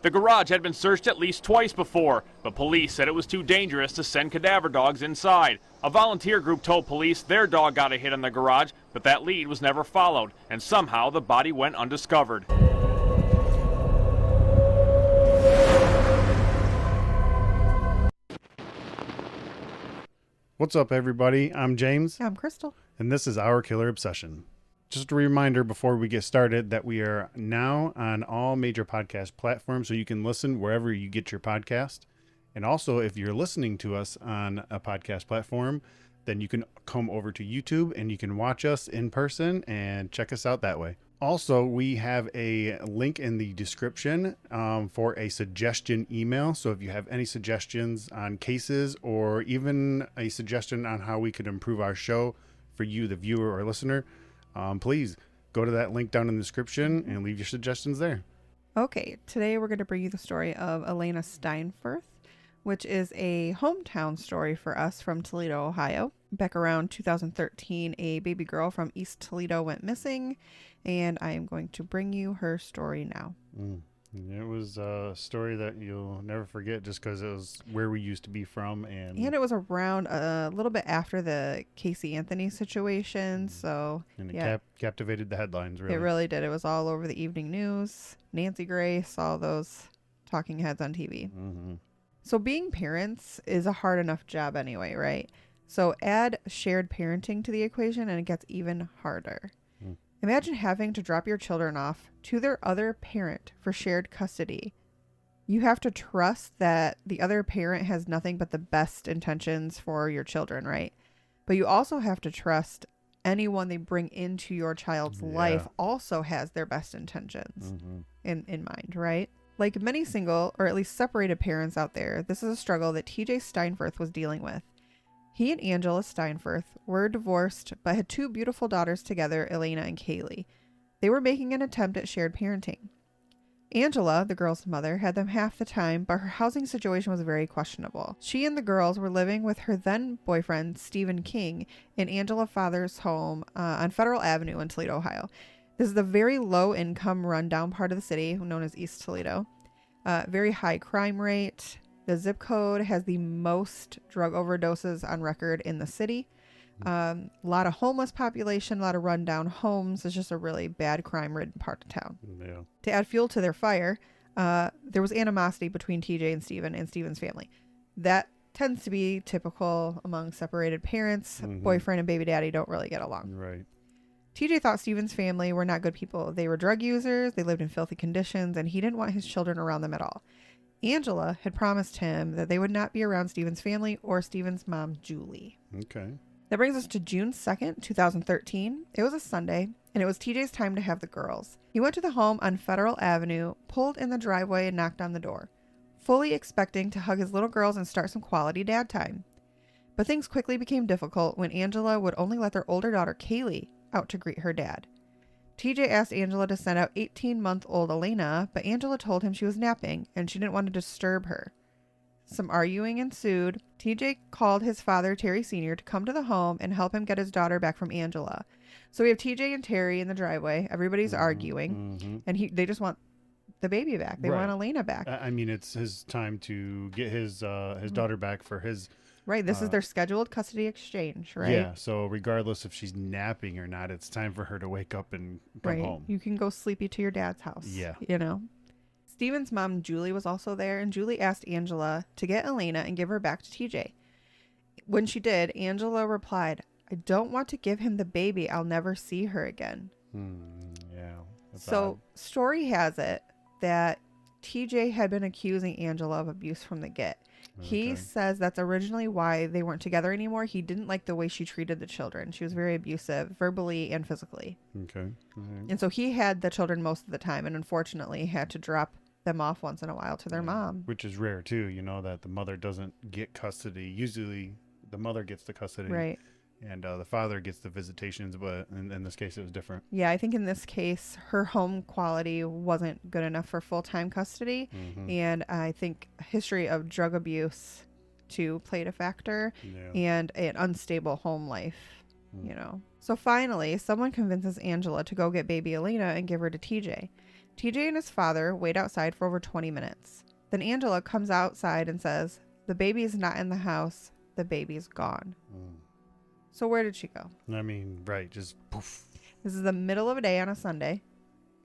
The garage had been searched at least twice before, but police said it was too dangerous to send cadaver dogs inside. A volunteer group told police their dog got a hit in the garage, but that lead was never followed, and somehow the body went undiscovered. What's up, everybody? I'm James. I'm Crystal. And this is Our Killer Obsession. Just a reminder before we get started that we are now on all major podcast platforms, so you can listen wherever you get your podcast. And also, if you're listening to us on a podcast platform, then you can come over to YouTube and you can watch us in person and check us out that way. Also, we have a link in the description for a suggestion email. So if you have any suggestions on cases or even a suggestion on how we could improve our show for you, the viewer or listener, please go to that link down in the description and leave your suggestions there. Okay, today we're going to bring you the story of Elaina Steinfurth, which is a hometown story for us from Toledo, Ohio. Back around 2013, a baby girl from East Toledo went missing, and I am going to bring you her story now. It was a story that you'll never forget just because it was where we used to be from. And it was around a little bit after the Casey Anthony situation, so and it captivated the headlines, really. It really did. It was all over the evening news. Nancy Grace, all those talking heads on TV. Mm-hmm. So being parents is a hard enough job anyway, right? So add shared parenting to the equation and it gets even harder. Imagine having to drop your children off to their other parent for shared custody. You have to trust that the other parent has nothing but the best intentions for your children, right? But you also have to trust anyone they bring into your child's life also has their best intentions in mind, right? Like many single or at least separated parents out there, this is a struggle that TJ Steinfurth was dealing with. He and Angela Steinfurth were divorced but had two beautiful daughters together, Elaina and Kaylee. They were making an attempt at shared parenting. Angela, the girls' mother, had them half the time, but her housing situation was very questionable. She and the girls were living with her then boyfriend, Stephen King, in Angela's father's home on Federal Avenue in Toledo, Ohio. This is the very low-income, rundown part of the city, known as East Toledo. Very high crime rate. The zip code has the most drug overdoses on record in the city. A lot of homeless population, a lot of rundown homes. It's just a really bad crime-ridden part of town. Yeah. To add fuel to their fire, there was animosity between TJ and Stephen and Stephen's family. That tends to be typical among separated parents. Boyfriend and baby daddy don't really get along. Right. TJ thought Stephen's family were not good people. They were drug users, they lived in filthy conditions, and he didn't want his children around them at all. Angela had promised him that they would not be around Stephen's family or Stephen's mom, Julie. Okay. That brings us to June 2nd, 2013. It was a Sunday, and it was TJ's time to have the girls. He went to the home on Federal Avenue, pulled in the driveway, and knocked on the door, fully expecting to hug his little girls and start some quality dad time. But things quickly became difficult when Angela would only let their older daughter, Kaylee, out to greet her dad. TJ asked Angela to send out 18-month-old Elaina, but Angela told him she was napping and she didn't want to disturb her. Some arguing ensued. TJ called his father, Terry Sr., to come to the home and help him get his daughter back from Angela. So we have TJ and Terry in the driveway. Everybody's arguing, and they just want the baby back. They want Elaina back. I mean, it's his time to get his daughter back for his... Right, this is their scheduled custody exchange, right? Yeah, so regardless if she's napping or not, it's time for her to wake up and come home. You can go sleepy to your dad's house. Yeah. You know? Stephen's mom, Julie, was also there, and Julie asked Angela to get Elaina and give her back to TJ. When she did, Angela replied, "I don't want to give him the baby. I'll never see her again." Yeah. So, story has it that TJ had been accusing Angela of abuse from the get. He says that's originally why they weren't together anymore. He didn't like the way she treated the children. She was very abusive, verbally and physically. Okay. And so he had the children most of the time and unfortunately had to drop them off once in a while to their mom. Which is rare too, that the mother doesn't get custody. Usually the mother gets the custody. Right. And the father gets the visitations, but in this case it was different. Yeah, I think in this case, her home quality wasn't good enough for full-time custody. And I think history of drug abuse too played a factor, and an unstable home life, So finally, someone convinces Angela to go get baby Elaina and give her to TJ. TJ and his father wait outside for over 20 minutes. Then Angela comes outside and says, "The baby is not in the house. The baby's gone." So where did she go? I mean, right, just poof. This is the middle of a day on a Sunday,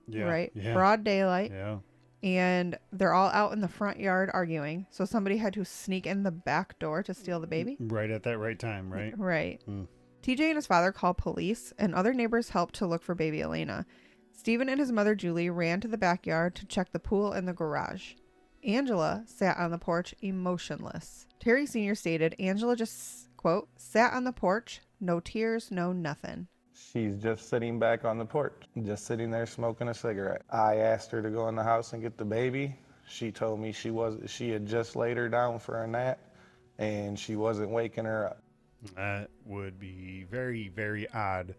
Yeah. right? Yeah. Broad daylight. Yeah. And they're all out in the front yard arguing. So somebody had to sneak in the back door to steal the baby. Right at that right time, right? Right. Mm. TJ and his father called police, and other neighbors helped to look for baby Elaina. Stephen and his mother Julie ran to the backyard to check the pool and the garage. Angela sat on the porch emotionless. Terry Sr. stated Angela just, quote, sat on the porch, no tears, no nothing. She's just sitting back on the porch, just sitting there smoking a cigarette. I asked her to go in the house and get the baby. She told me she had just laid her down for a nap and she wasn't waking her up. That would be very, very odd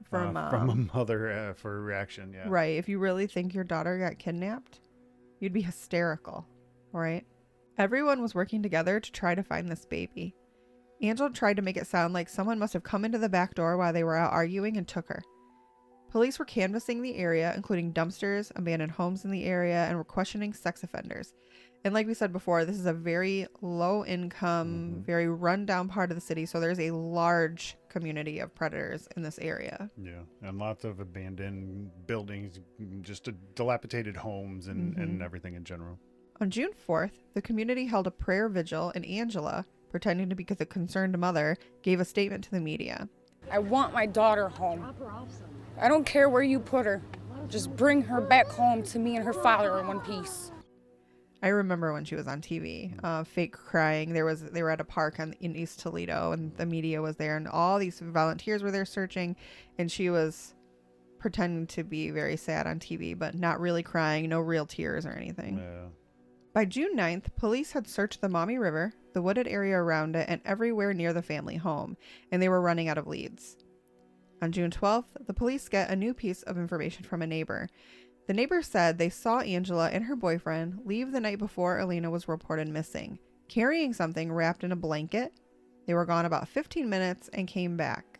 From from a mother for a reaction. Yeah. Right. If you really think your daughter got kidnapped, you'd be hysterical, right? Everyone was working together to try to find this baby. Angela tried to make it sound like someone must have come into the back door while they were out arguing and took her. Police were canvassing the area, including dumpsters, abandoned homes in the area, and were questioning sex offenders. And like we said before, this is a very low income, very run down part of the city. So there's a large community of predators in this area. Yeah. And lots of abandoned buildings, just dilapidated homes and everything in general. On June 4th, the community held a prayer vigil, and Angela, pretending to be the concerned mother, gave a statement to the media. "I want my daughter home. I don't care where you put her. Just bring her back home to me and her father in one piece." I remember when she was on TV, fake crying. They were at a park in East Toledo, and the media was there, and all these volunteers were there searching, and she was pretending to be very sad on TV, but not really crying, no real tears or anything. Yeah. By June 9th, police had searched the Maumee River, the wooded area around it, and everywhere near the family home, and they were running out of leads. On June 12th, the police get a new piece of information from a neighbor. The neighbor said they saw Angela and her boyfriend leave the night before Elaina was reported missing, carrying something wrapped in a blanket. They were gone about 15 minutes and came back.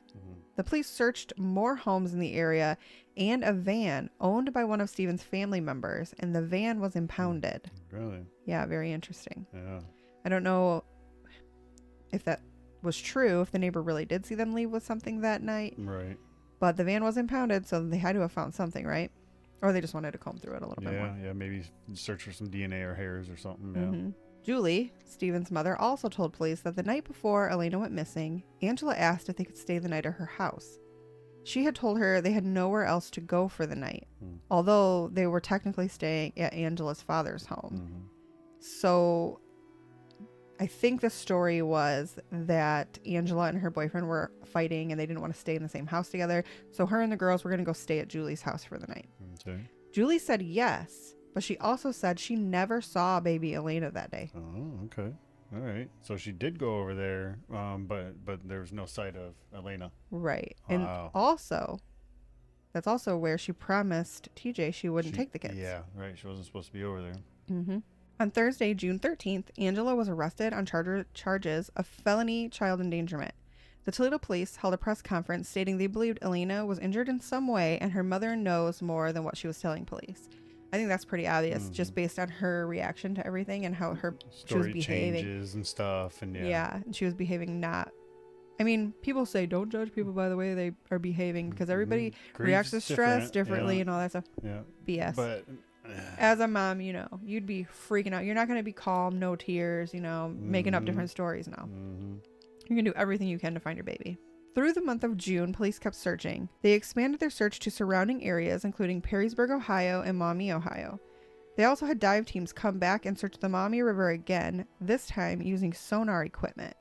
The police searched more homes in the area and a van owned by one of Stephen's family members, and the van was impounded. Really? Yeah, very interesting. Yeah. I don't know if that was true, if the neighbor really did see them leave with something that night, Right. but the van was impounded, so they had to have found something, right? Or they just wanted to comb through it a little bit more. Yeah. Maybe search for some DNA or hairs or something. Yeah. Mm-hmm. Julie, Stephen's mother, also told police that the night before Elaina went missing, Angela asked if they could stay the night at her house. She had told her they had nowhere else to go for the night, although they were technically staying at Angela's father's home. So I think the story was that Angela and her boyfriend were fighting and they didn't want to stay in the same house together. So her and the girls were going to go stay at Julie's house for the night. Okay. Julie said yes, but she also said she never saw baby Elaina that day. Oh, okay. All right. So she did go over there, but there was no sight of Elaina. Right. Wow. And also, that's also where she promised TJ she wouldn't take the kids. Yeah, right. She wasn't supposed to be over there. Mm-hmm. On Thursday, June 13th, Angela was arrested on charges of felony child endangerment. The Toledo police held a press conference stating they believed Elaina was injured in some way and her mother knows more than what she was telling police. I think that's pretty obvious, just based on her reaction to everything and how she was Story behaving. changes and stuff, and Yeah, and she was behaving not. I mean, people say don't judge people by the way they are behaving because everybody reacts to stress differently and all that stuff. Yeah. BS. But as a mom, you'd be freaking out. You're not going to be calm, no tears, making up different stories now. You're going to do everything you can to find your baby. Through the month of June, police kept searching. They expanded their search to surrounding areas, including Perrysburg, Ohio, and Maumee, Ohio. They also had dive teams come back and search the Maumee River again, this time using sonar equipment.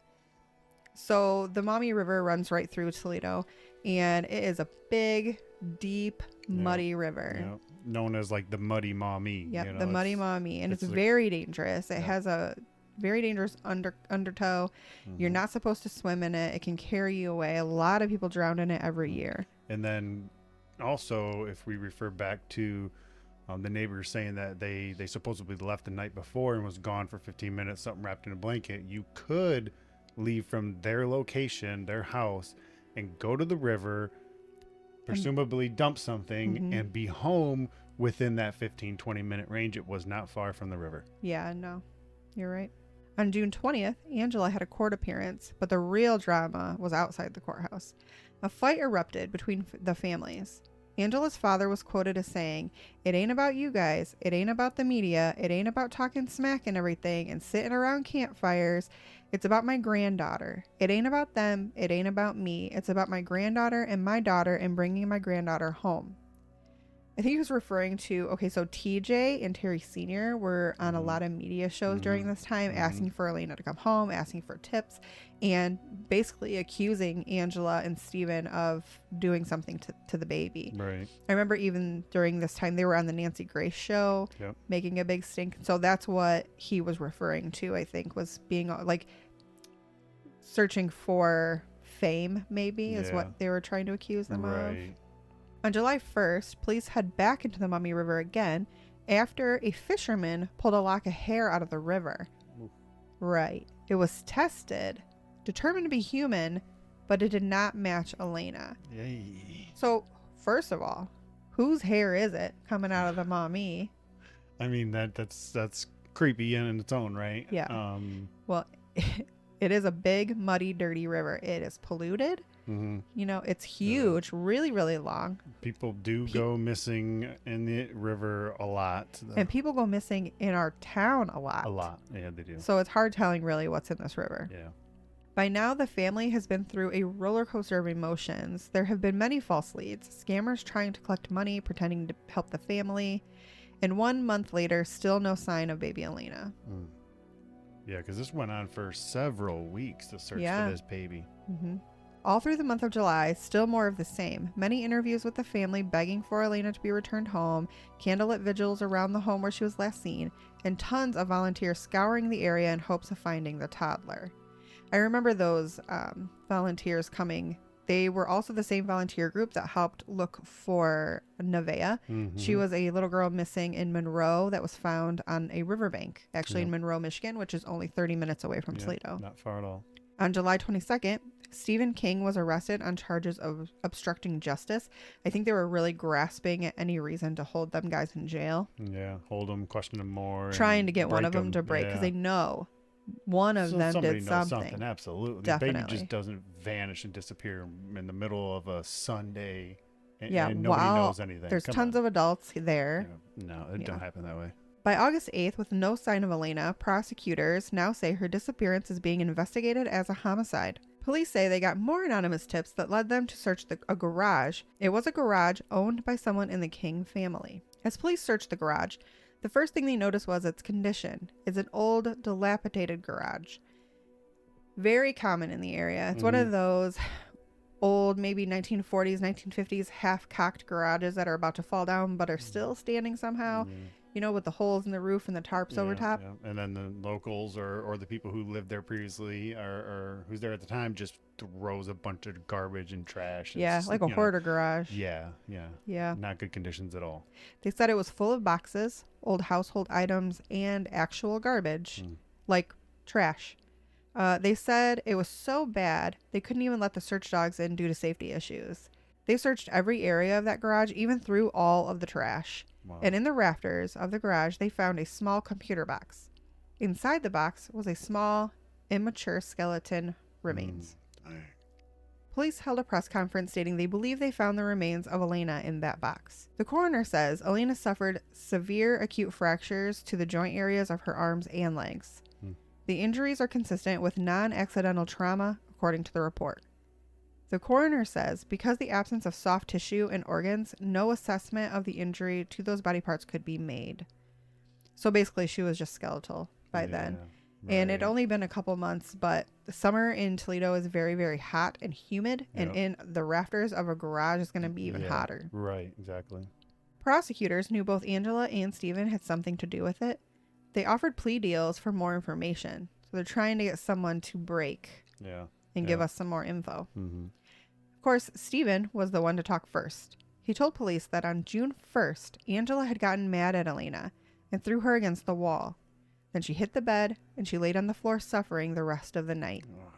So the Maumee River runs right through Toledo, and it is a big, deep, muddy river. Yeah. Known as like the Muddy Maumee. Yep, the Muddy Maumee, and it's very dangerous. It has a very dangerous undertow. You're not supposed to swim in it. It can carry you away. A lot of people drown in it every year. And then also, if we refer back to the neighbors saying that they supposedly left the night before and was gone for 15 minutes, something wrapped in a blanket, you could leave from their location, their house, and go to the river, presumably dump something, and be home within that 15-20 minute range. It was not far from the river. Yeah, no, you're right. On June 20th, Angela had a court appearance, but the real drama was outside the courthouse. A fight erupted between the families. Angela's father was quoted as saying, "It ain't about you guys. It ain't about the media. It ain't about talking smack and everything and sitting around campfires. It's about my granddaughter. It ain't about them. It ain't about me. It's about my granddaughter and my daughter and bringing my granddaughter home." I think he was referring to, okay, so TJ and Terry Sr. were on a lot of media shows during this time, asking for Elaina to come home, asking for tips, and basically accusing Angela and Steven of doing something to the baby. Right. I remember even during this time, they were on the Nancy Grace show, making a big stink. So that's what he was referring to, I think, was being like searching for fame, maybe, is what they were trying to accuse them of. On July 1st, police head back into the Mummy River again after a fisherman pulled a lock of hair out of the river. Oof. Right. It was tested, determined to be human, but it did not match Elaina. Yay. So, first of all, whose hair is it coming out of the mommy? I mean, that's creepy in its own right. Yeah. Well, it is a big, muddy, dirty river. It is polluted. You know, it's huge, really, really long. People do go missing in the river a lot. And people go missing in our town a lot. A lot. Yeah, they do. So it's hard telling really what's in this river. Yeah. By now, the family has been through a roller coaster of emotions. There have been many false leads, scammers trying to collect money, pretending to help the family. And 1 month later, still no sign of baby Elaina. Yeah, because this went on for several weeks to search for this baby. All through the month of July, still more of the same. Many interviews with the family begging for Elaina to be returned home, candlelit vigils around the home where she was last seen, and tons of volunteers scouring the area in hopes of finding the toddler. I remember those volunteers coming. They were also the same volunteer group that helped look for Nevaeh. She was a little girl missing in Monroe that was found on a riverbank, actually in Monroe, Michigan, which is only 30 minutes away from Toledo. Not far at all. On July 22nd, Stephen King was arrested on charges of obstructing justice. I think they were really grasping at any reason to hold them guys in jail. Yeah, hold them, question them more. Trying to get one of them to break because they know one of them did something. Absolutely. Definitely. The baby just doesn't vanish and disappear in the middle of a Sunday and, yeah, and nobody knows anything. There's tons of adults there. Yeah. No, it don't happen that way. By August 8th, with no sign of Elaina, prosecutors now say her disappearance is being investigated as a homicide. Police say they got more anonymous tips that led them to search a garage. It was a garage owned by someone in the King family. As police searched the garage, the first thing they noticed was its condition. It's an old, dilapidated garage. Very common in the area. It's one of those old, maybe 1940s, 1950s half-cocked garages that are about to fall down but are still standing somehow. You know, with the holes in the roof and the tarps over top. Yeah. And then the locals or the people who lived there previously or who's there at the time just throws a bunch of garbage and trash. It's, like a hoarder garage. Yeah. Not good conditions at all. They said it was full of boxes, old household items, and actual garbage, like trash. They said it was so bad they couldn't even let the search dogs in due to safety issues. They searched every area of that garage, even through all of the trash. Wow. And in the rafters of the garage, they found a small computer box. Inside the box was a small, immature skeleton remains. Police held a press conference stating they believe they found the remains of Elaina in that box. The coroner says Elaina suffered severe acute fractures to the joint areas of her arms and legs. The injuries are consistent with non-accidental trauma, according to the report. The coroner says because the absence of soft tissue and organs, no assessment of the injury to those body parts could be made. So basically, she was just skeletal by then. Right. And it only been a couple months, but the summer in Toledo is very, very hot and humid. And in the rafters of a garage is going to be even hotter. Right, exactly. Prosecutors knew both Angela and Stephen had something to do with it. They offered plea deals for more information. So they're trying to get someone to break and give us some more info. Of course, Stephen was the one to talk first. He told police that on June 1st, Angela had gotten mad at Elaina and threw her against the wall. Then she hit the bed and she laid on the floor suffering the rest of the night. Oh,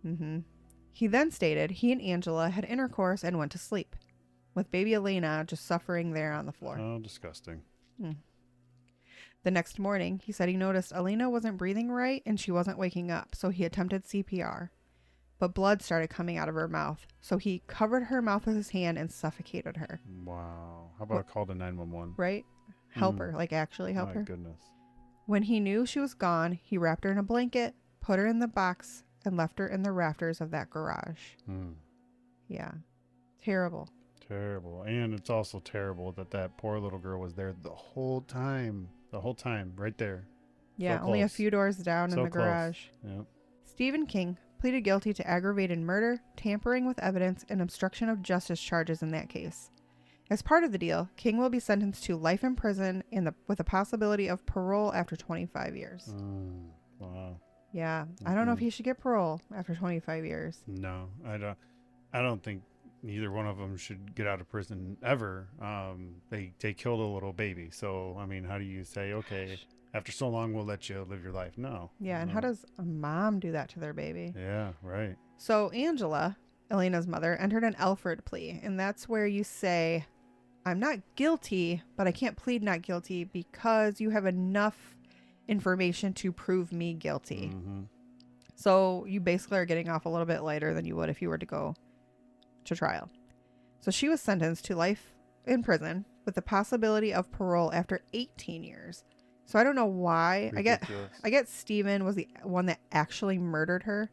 man. He then stated he and Angela had intercourse and went to sleep. with baby Elaina just suffering there on the floor. Oh, disgusting. The next morning, he said he noticed Elaina wasn't breathing right and she wasn't waking up, so he attempted CPR. But blood started coming out of her mouth, so he covered her mouth with his hand and suffocated her. Wow. How about a call to 911? Right? Help her, like actually help My her. goodness. When he knew she was gone, he wrapped her in a blanket, put her in the box, and left her in the rafters of that garage. Yeah. Terrible. Terrible. And it's also terrible that that poor little girl was there the whole time. The whole time, right there. Yeah, So only a close. few doors down So in the close. garage. Yep. Stephen King pleaded guilty to aggravated murder, tampering with evidence, and obstruction of justice charges in that case. As part of the deal, King will be sentenced to life in prison with a possibility of parole after 25 years. Wow. Yeah, I don't know if he should get parole after 25 years. No, I don't think neither one of them should get out of prison ever. They killed a little baby. So, I mean, how do you say, okay, after so long, we'll let you live your life? No. Yeah, and no. how does a mom do that to their baby? Yeah, right. So Angela, Elena's mother, entered an Alford plea, and that's where you say, I'm not guilty, but I can't plead not guilty because you have enough information to prove me guilty. So you basically are getting off a little bit lighter than you would if you were to go to trial. So she was sentenced to life in prison with the possibility of parole after 18 years. So I don't know why. Ridiculous. I get Stephen was the one that actually murdered her,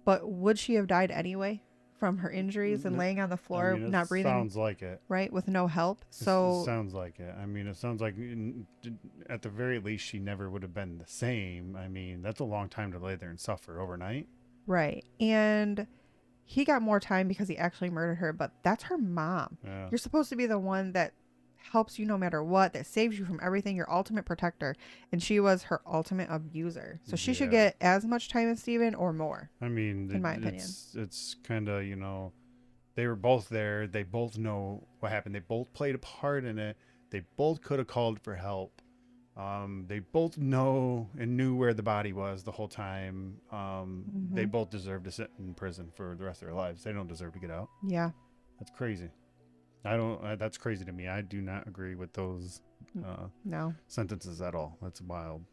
but would she have died anyway from her injuries and laying on the floor, I mean, not breathing? Sounds like it. Right, with no help. It So sounds like it. I mean, it sounds like at the very least she never would have been the same. I mean, that's a long time to lay there and suffer overnight. right, and he got more time because he actually murdered her, but that's her mom. Yeah. You're supposed to be the one that helps you no matter what, that saves you from everything, your ultimate protector, and she was her ultimate abuser. So she should Yeah. get as much time as Steven or more. I mean, in my opinion. it's kind of, they were both there. They both know what happened. They both played a part in it. They both could have called for help. They both know and knew where the body was the whole time. They both deserve to sit in prison for the rest of their lives. They don't deserve to get out. Yeah. That's crazy. That's crazy to me. I do not agree with those No. sentences at all. That's wild.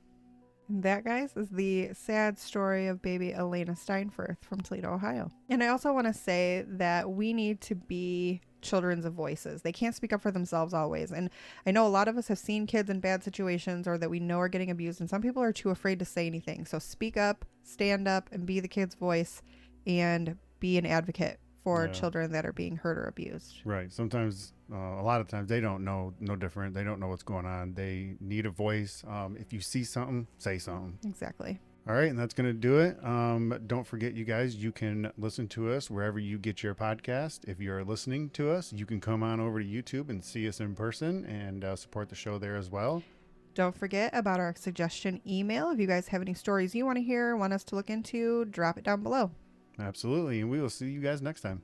And that, guys, is the sad story of baby Elaina Steinfurth from Toledo, Ohio. And I also want to say that we need to be children's voices. They can't speak up for themselves always. And I know a lot of us have seen kids in bad situations or that we know are getting abused, and some people are too afraid to say anything. So speak up, stand up, and be the kid's voice and be an advocate for children that are being hurt or abused. Right. Sometimes, a lot of times, they don't know no different. They don't know what's going on. They need a voice. If you see something, say something. Exactly. All right, and that's going to do it. Don't forget, you guys, you can listen to us wherever you get your podcast. If you're listening to us, you can come on over to YouTube and see us in person and support the show there as well. Don't forget about our suggestion email. If you guys have any stories you want to hear, want us to look into, drop it down below. Absolutely, and we will see you guys next time.